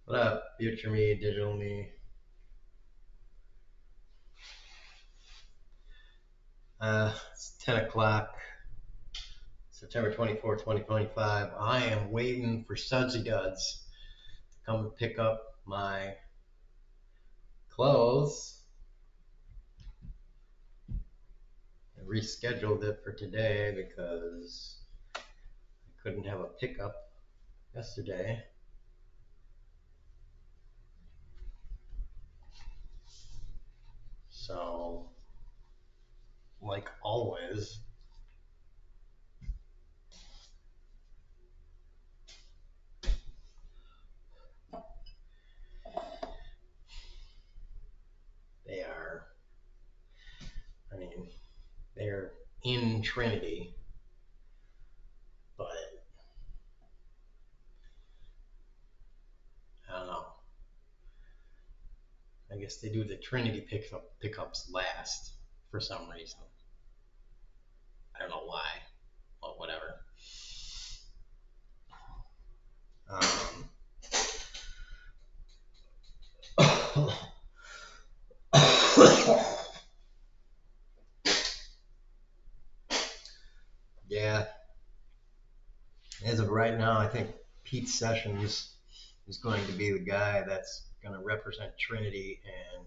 What up, future me, digital me? It's 10 o'clock, September 24th, 2025. I am waiting for Sudsy Duds to come and pick up my clothes. I rescheduled it for today because I couldn't have a pickup yesterday. So, like always, they are, I mean, they're in Trinity, but I don't know. I guess they do the Trinity pickups last for some reason. I don't know why, but whatever. Um, yeah, as of right now, I think Pete Sessions is going to be the guy that's going to represent Trinity and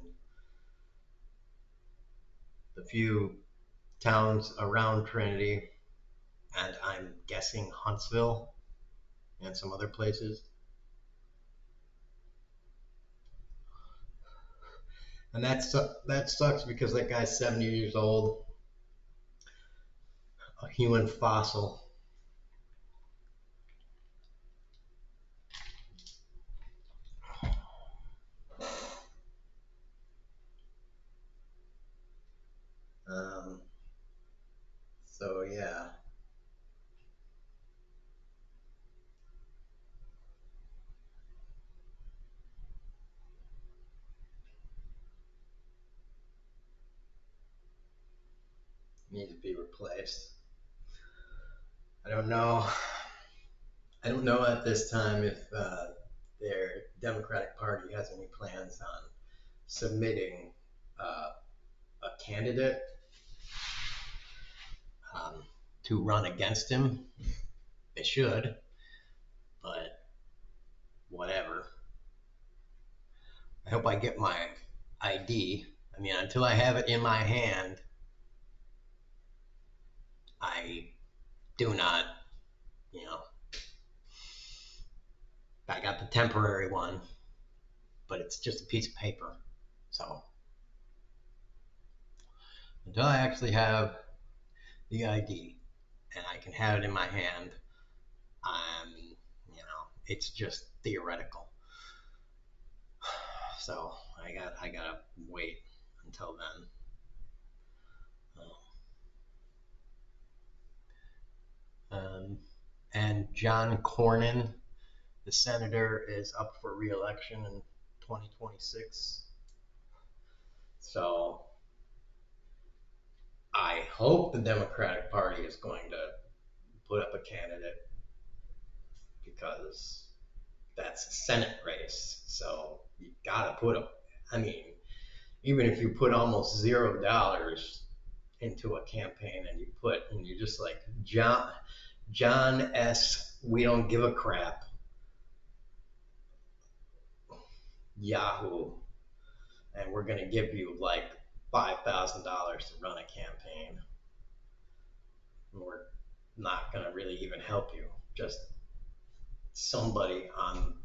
the few towns around Trinity, and I'm guessing Huntsville and some other places. And that sucks because that guy's 70 years old, a human fossil. Um, so yeah, needs to be replaced. I don't know. I don't know at this time if their Democratic Party has any plans on submitting a candidate um, to run against him. They should, but whatever. I hope I get my ID. I mean, until I have it in my hand, I do not, you know, I got the temporary one, but it's just a piece of paper. So until I actually have the ID and I can have it in my hand, it's just theoretical. So I gotta wait until then. And John Cornyn, the senator, is up for re-election in 2026. So I hope the Democratic Party is going to put up a candidate because that's a Senate race. So you gotta put them. I mean, even if you put almost $0 into a campaign and you just like John S. We don't give a crap Yahoo, and we're gonna give you like $5,000 to run a campaign. We're not gonna really even help you. Just somebody on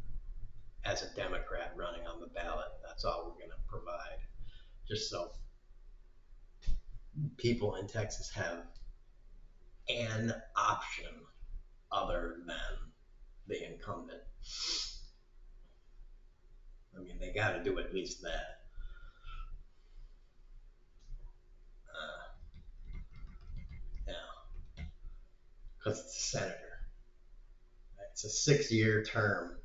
as a Democrat running on the ballot. That's all we're gonna provide. Just so people in Texas have an option other than the incumbent. I mean, they got to do at least that. Yeah, because it's a senator. It's a 6-year term,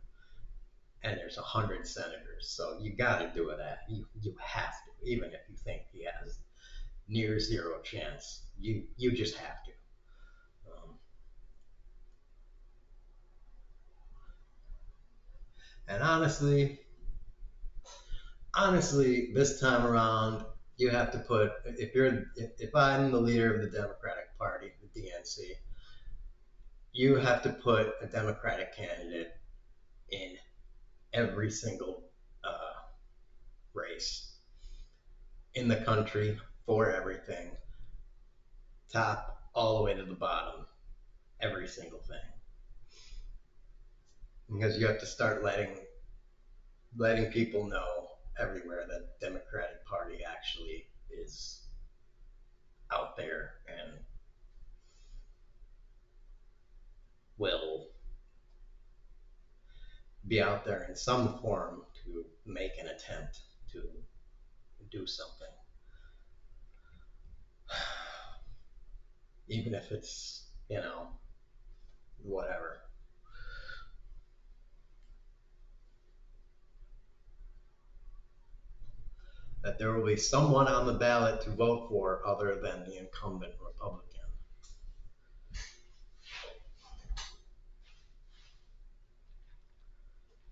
and there's 100 senators. So you got to do that. You have to, even if you think he has near zero chance. You just have to. Um, And honestly, this time around, you have to put if I'm the leader of the Democratic Party, the DNC, you have to put a Democratic candidate in every single uh, race in the country for everything, top all the way to the bottom, every single thing, because you have to start letting people know everywhere that the Democratic Party actually is out there and will be out there in some form to make an attempt to do something, even if it's, whatever. That there will be someone on the ballot to vote for other than the incumbent Republican.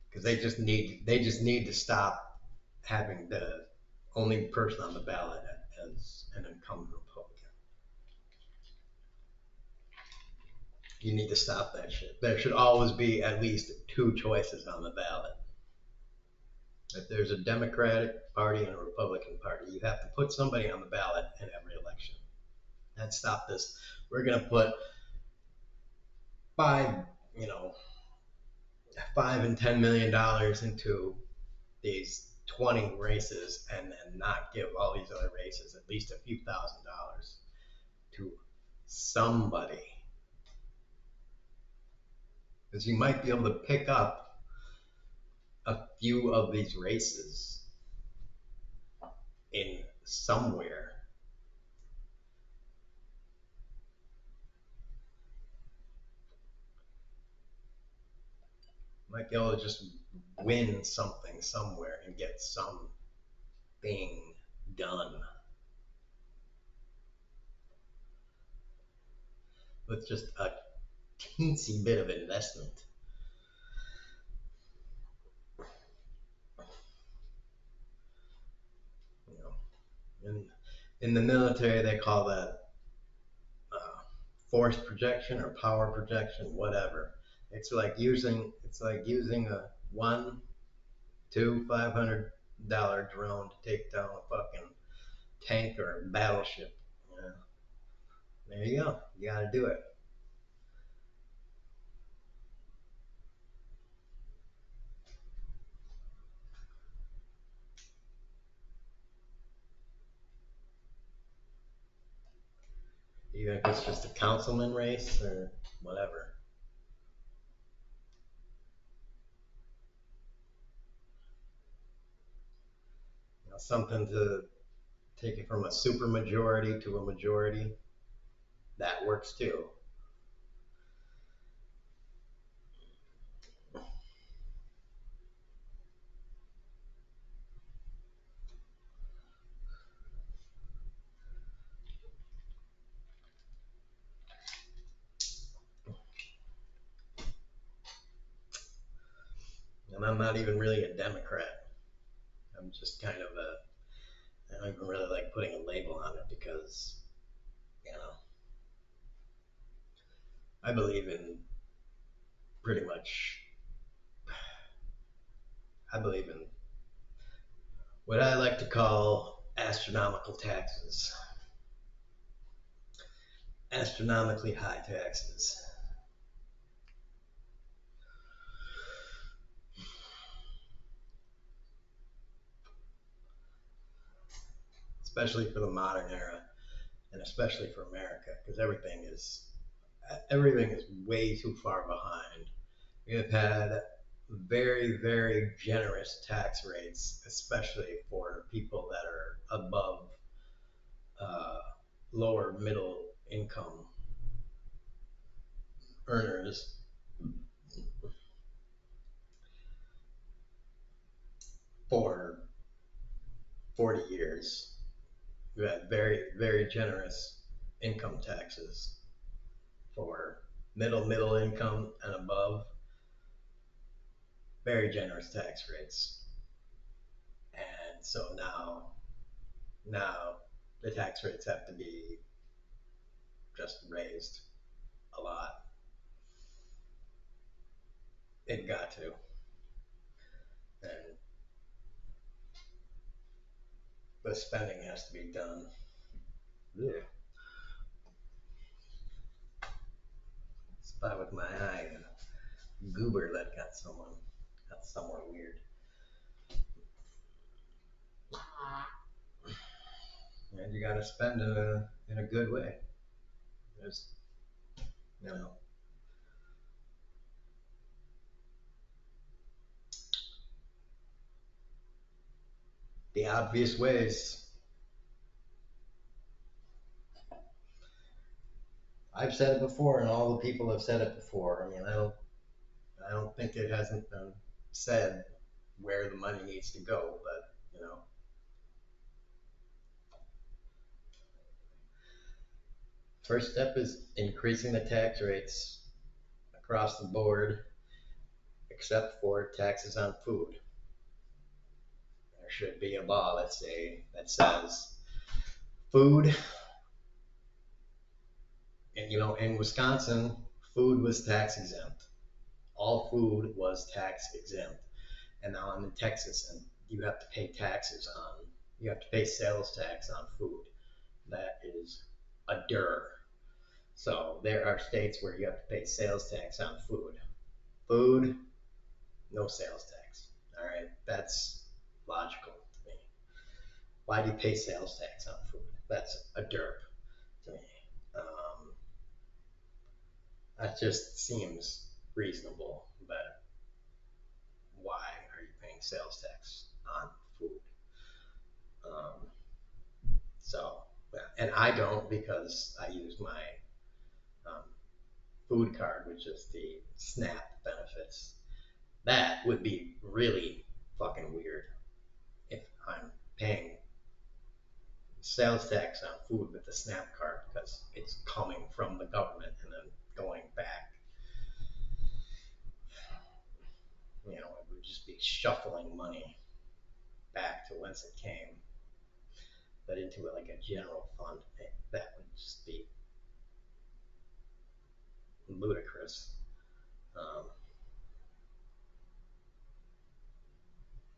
Because they just need to stop having the only person on the ballot as an incumbent Republican. You need to stop that shit. There should always be at least two choices on the ballot. If there's a Democratic Party and a Republican Party, you have to put somebody on the ballot in every election. And stop this. We're gonna put five, you know, $5 and $10 million into these 20 races and then not give all these other races at least a few $1,000s to somebody. Because you might be able to pick up a few of these races in somewhere. Might be able to just win something somewhere and get something done with just a teensy bit of investment. You know, in the military, they call that force projection or power projection, whatever. It's like using a one, two, $500 drone to take down a fucking tank or a battleship. Yeah. There you go. You got to do it. Even if it's just a councilman race or whatever. Something to take it from a super majority to a majority. That works too. And I'm not even really a Democrat. I'm just kind of I don't even really like putting a label on it because, you know, I believe in pretty much, I believe in what I like to call astronomical taxes. Astronomically high taxes. Especially for the modern era and especially for America because everything is way too far behind. We have had very, very generous tax rates, especially for people that are above uh, lower middle income earners for 40 years. We had very, very generous income taxes for middle income and above. very generous tax rates. And so now the tax rates have to be just raised a lot. They've got to. And the spending has to be done. Yeah. Spot with my eye. A goober that got somewhere weird. And you gotta spend in a good way. There's, you know, the obvious ways. I've said it before, and all the people have said it before. I mean, I don't think it hasn't been said where the money needs to go, but first step is increasing the tax rates across the board, except for taxes on food. There should be a law that says food, and in Wisconsin, food was tax exempt. All food was tax exempt. And now I'm in Texas, and you have to pay you have to pay sales tax on food. That is a dir. So there are states where you have to pay sales tax on food. Food, no sales tax. All right, that's logical to me. Why do you pay sales tax on food? That's a derp to me. Um, that just seems reasonable, but why are you paying sales tax on food? Um, so, and I don't, because I use my um, food card, which is the SNAP benefits. That would be really fucking weird if I'm paying sales tax on food with the SNAP card because it's coming from the government and then going back. It would just be shuffling money back to whence it came, but into like a general fund. That would just be ludicrous. Um,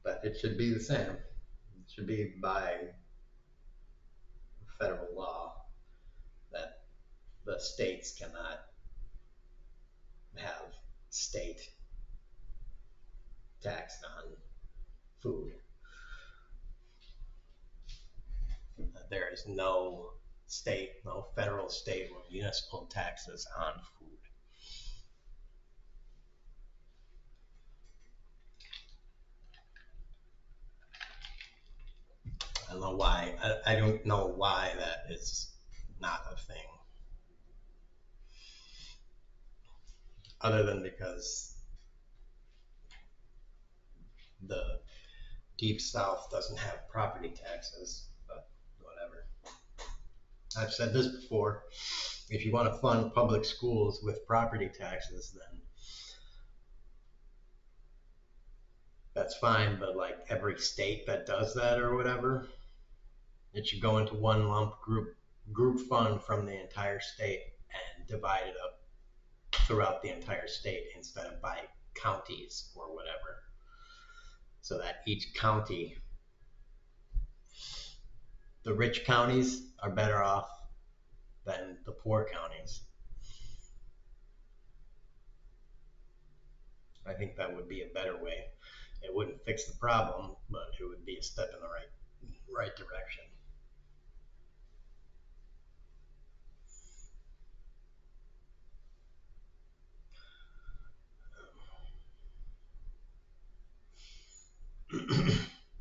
but it should be the same. It should be by federal law that the states cannot have state tax on food. There is no federal, state, or municipal taxes on food. I don't know why. I don't know why that is not a thing. Other than because the Deep South doesn't have property taxes, but whatever. I've said this before. If you want to fund public schools with property taxes, then that's fine, but like every state that does that or whatever, it should go into one lump group fund from the entire state and divide it up throughout the entire state instead of by counties or whatever. So that each county, the rich counties are better off than the poor counties. I think that would be a better way. It wouldn't fix the problem, but it would be a step in the right direction.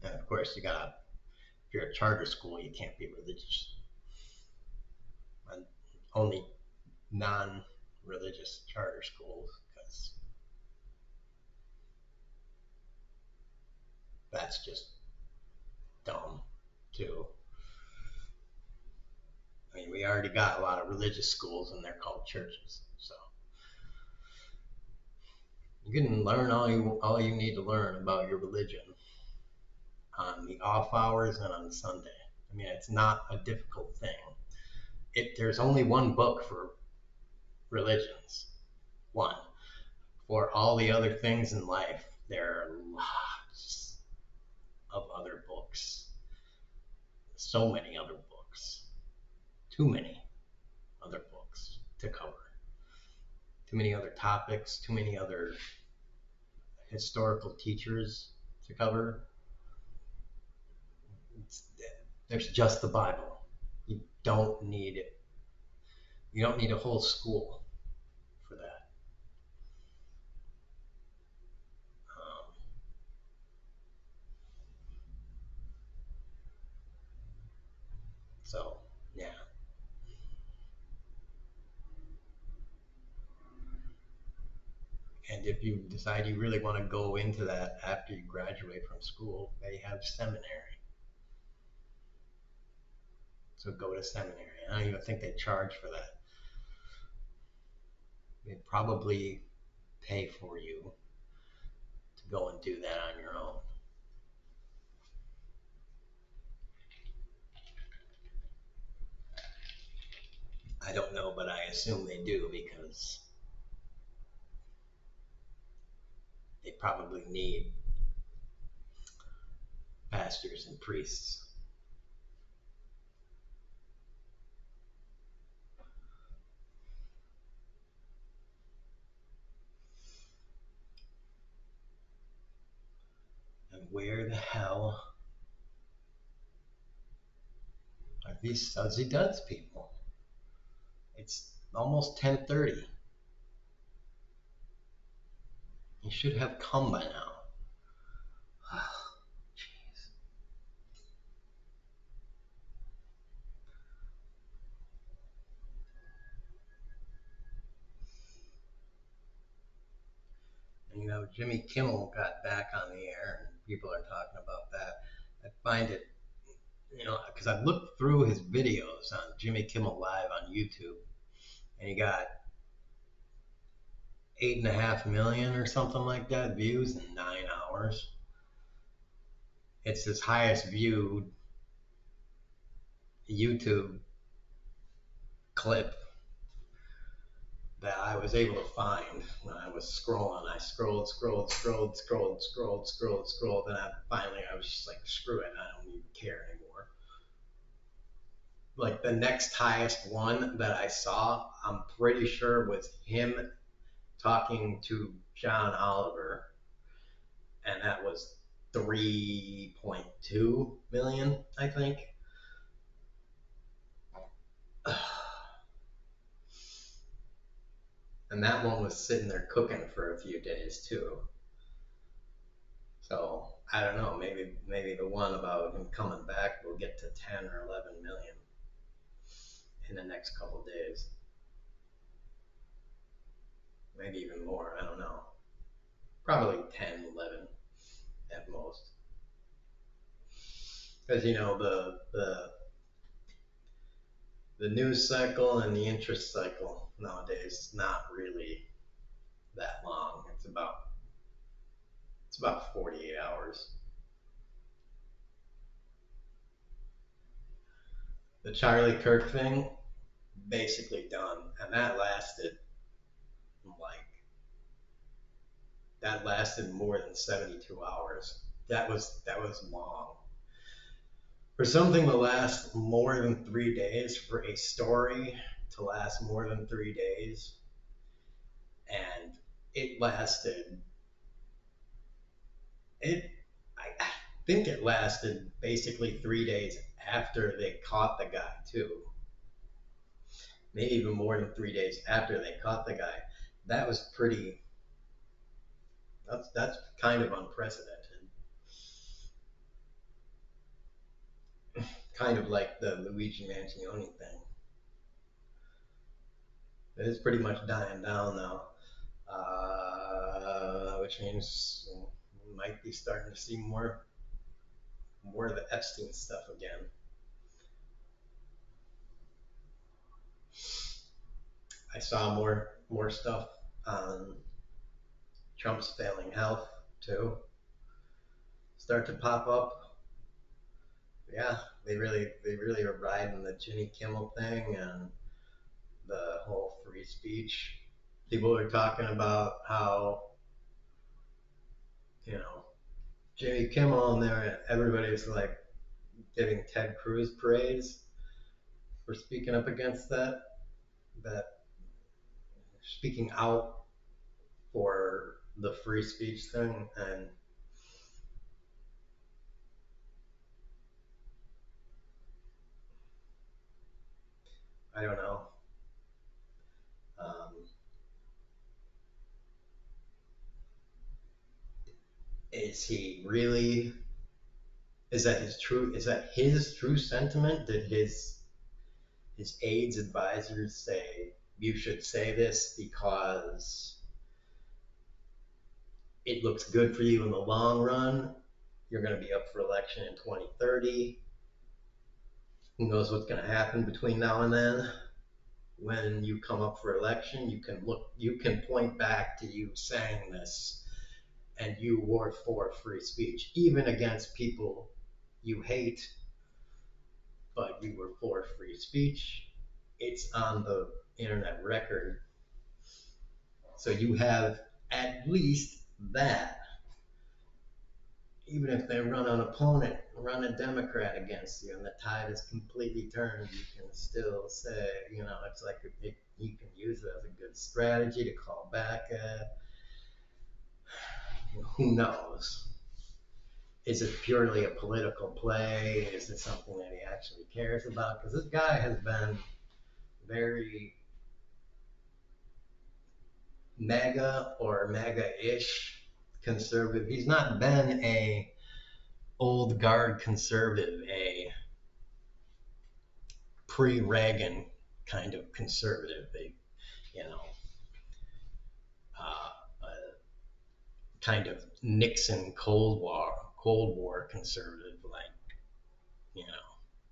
And of course, if you're a charter school, you can't be religious. And only non-religious charter schools, because that's just dumb too. I mean, we already got a lot of religious schools and they're called churches. So You can learn all you need to learn about your religion on the off hours and on Sunday. I mean, it's not a difficult thing. There's only one book for religions. One. For all the other things in life, there are lots of other books. So many other books. Too many other books to cover. Too many other topics, too many other historical teachers to cover. It's, there's just the Bible. You don't need it. You don't need a whole school for that. Um, so, yeah. And if you decide you really want to go into that after you graduate from school, they have seminary. So go to seminary. I don't even think they charge for that. They probably pay for you to go and do that on your own. I don't know, but I assume they do because they probably need pastors and priests. And where the hell are these Sudsy Duds people? It's almost 10:30. You should have come by now. Jeez. And, Jimmy Kimmel got back on the air, and people are talking about that. I find it, because I've looked through his videos on Jimmy Kimmel Live on YouTube, and he got 8.5 million or something like that views in 9 hours. It's his highest viewed YouTube clip that I was able to find when I was scrolling. I scrolled, and I was just like, screw it, I don't even care anymore. Like the next highest one that I saw, I'm pretty sure was him talking to John Oliver, and that was 3.2 million, I think. And that one was sitting there cooking for a few days too. So I don't know. Maybe the one about him coming back will get to 10 or 11 million in the next couple days. Maybe even more. I don't know. Probably 10, 11 at most. Because the news cycle and the interest cycle nowadays is not really that long. It's about 48 hours. The Charlie Kirk thing, basically done, and like that lasted more than 72 hours. That was long. For something to last more than 3 days, for a story to last more than 3 days, and it lasted it I think it lasted basically 3 days after they caught the guy too. Maybe even more than 3 days after they caught the guy. That was pretty that's kind of unprecedented. Kind of like the Luigi Mangione thing. It is pretty much dying down now, which means we might be starting to see more of the Epstein stuff again. I saw more stuff on Trump's failing health too start to pop up. Yeah, they really are riding the Jimmy Kimmel thing and the whole free speech. People are talking about how, you know, Jimmy Kimmel and there everybody's like giving Ted Cruz praise for speaking up against that speaking out for the free speech thing, and I don't know. Um, is he really? Is that his true? Is that his true sentiment? Did his aides advisors say you should say this because it looks good for you in the long run? You're going to be up for election in 2030. Who knows what's going to happen between now and then? When you come up for election, you can point back to you saying this, and you were for free speech, even against people you hate, but you were for free speech. It's on the internet record, so you have at least that. Even if they run an opponent, run a Democrat against you, and the tide is completely turned, you can still say, it's like you can use it as a good strategy to call back at. Who knows? Is it purely a political play? Is it something that he actually cares about? Because this guy has been very MAGA or MAGA-ish conservative. He's not been a old guard conservative, a pre-Reagan kind of conservative, you know, a kind of Nixon Cold War conservative, like,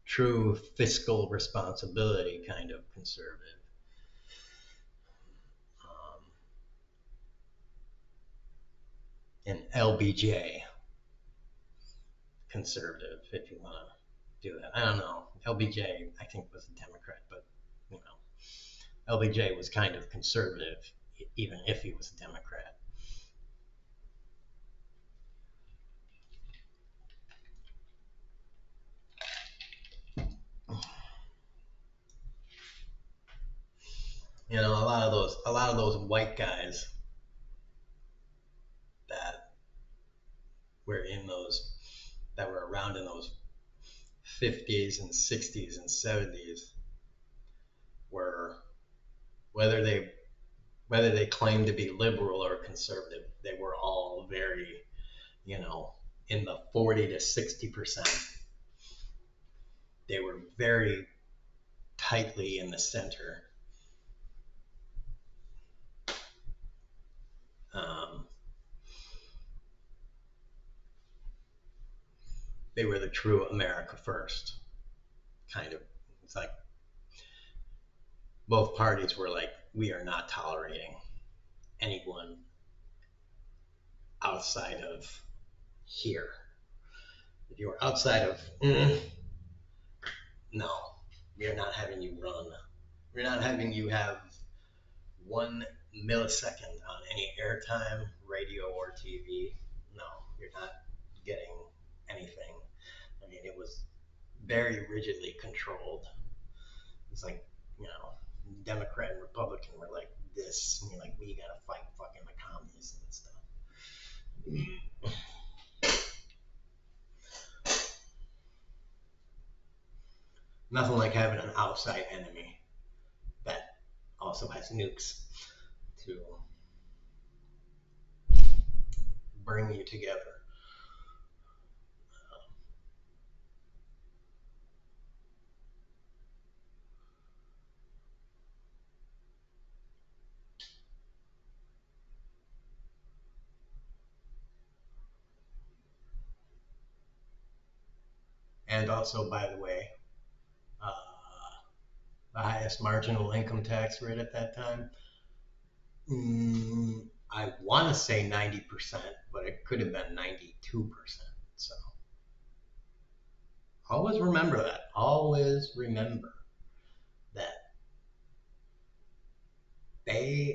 true fiscal responsibility kind of conservative. An LBJ conservative, if you want to do that. I don't know. LBJ, I think, was a Democrat, but LBJ was kind of conservative, even if he was a Democrat. A lot of those white guys that that were around in those 50s and 60s and 70s were, whether they claimed to be liberal or conservative, they were all very, in the 40 to 60%. They were very tightly in the center. They were the true America first kind of. It's like both parties were like, we are not tolerating anyone outside of here. If you are outside of, no, we are not having you run. We're not having you have 1 millisecond on any airtime, radio, or TV. No, you're not getting anything. I mean, it was very rigidly controlled. It's like, Democrat and Republican were like this. And you're like, we gotta fight fucking the communists and stuff. Nothing like having an outside enemy that also has nukes to bring you together. And also, by the way, uh, the highest marginal income tax rate at that time, I want to say 90%, but it could have been 92%. So always remember that. Always remember that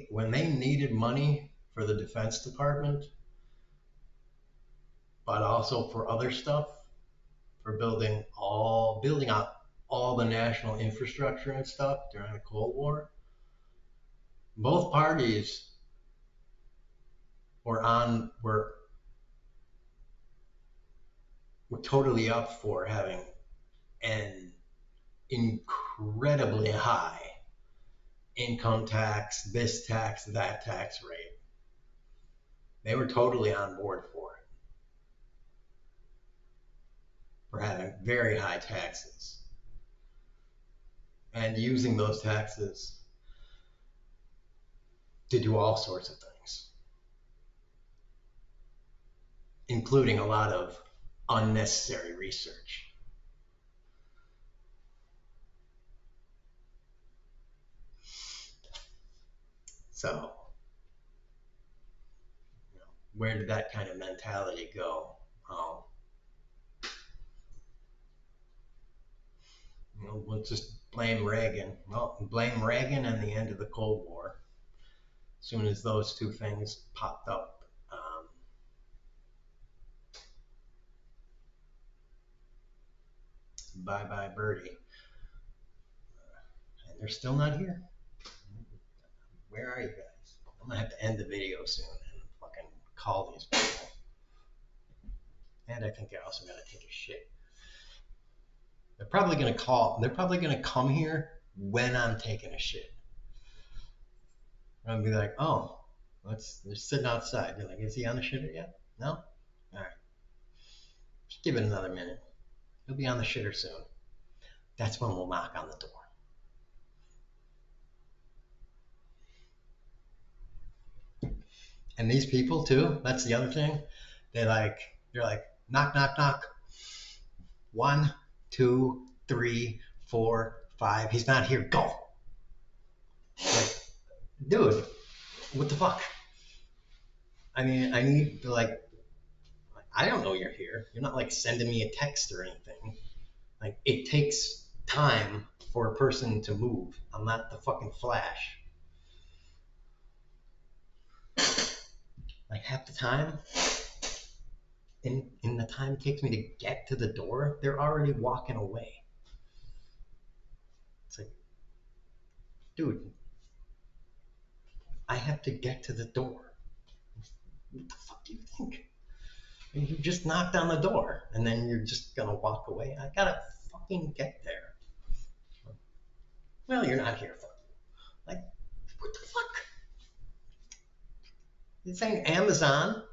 when they needed money for the Defense Department, but also for other stuff, for building out all the national infrastructure and stuff during the Cold War, both parties were totally up for having an incredibly high income tax, this tax, that tax rate. They were totally on board for having very high taxes and using those taxes to do all sorts of things, including a lot of unnecessary research. So, where did that kind of mentality go? Oh, we'll just blame Reagan. Well, blame Reagan and the end of the Cold War. As soon as those two things popped up, bye bye birdie. And they're still not here. Where are you guys? I'm gonna have to end the video soon and fucking call these people. And I think I also gotta take a shit. They're probably gonna come here when I'm taking a shit. I'm gonna be like, oh, they're sitting outside. They're like, is he on the shitter yet? No? Alright. Just give it another minute. He'll be on the shitter soon. That's when we'll knock on the door. And these people too, that's the other thing. They're like, knock, knock, knock. 1, 2, 3, 4, 5. He's not here. Go. Like, dude, what the fuck? I mean, I need to I don't know you're here. You're not like sending me a text or anything. Like, it takes time for a person to move. I'm not the fucking Flash. Like, half the time, in the time it takes me to get to the door, they're already walking away. It's like, dude, I have to get to the door. What the fuck do you think? You just knocked on the door and then you're just gonna walk away. I gotta fucking get there. Well, you're not here for like, what the fuck? This ain't Amazon.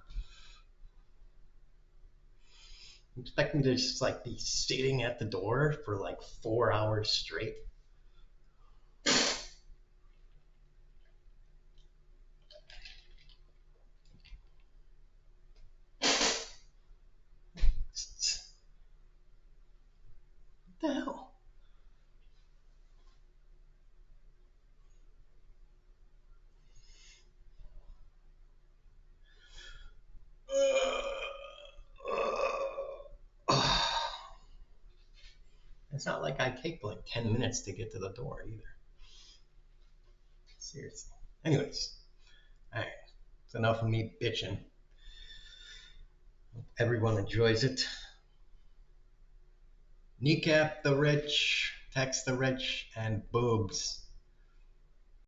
You expect me to just like be sitting at the door for like 4 hours straight? What the hell? It's not like I take like 10 minutes to get to the door either. Seriously. Anyways, alright. It's enough of me bitching. Everyone enjoys it. Kneecap the rich, text the rich, and boobs.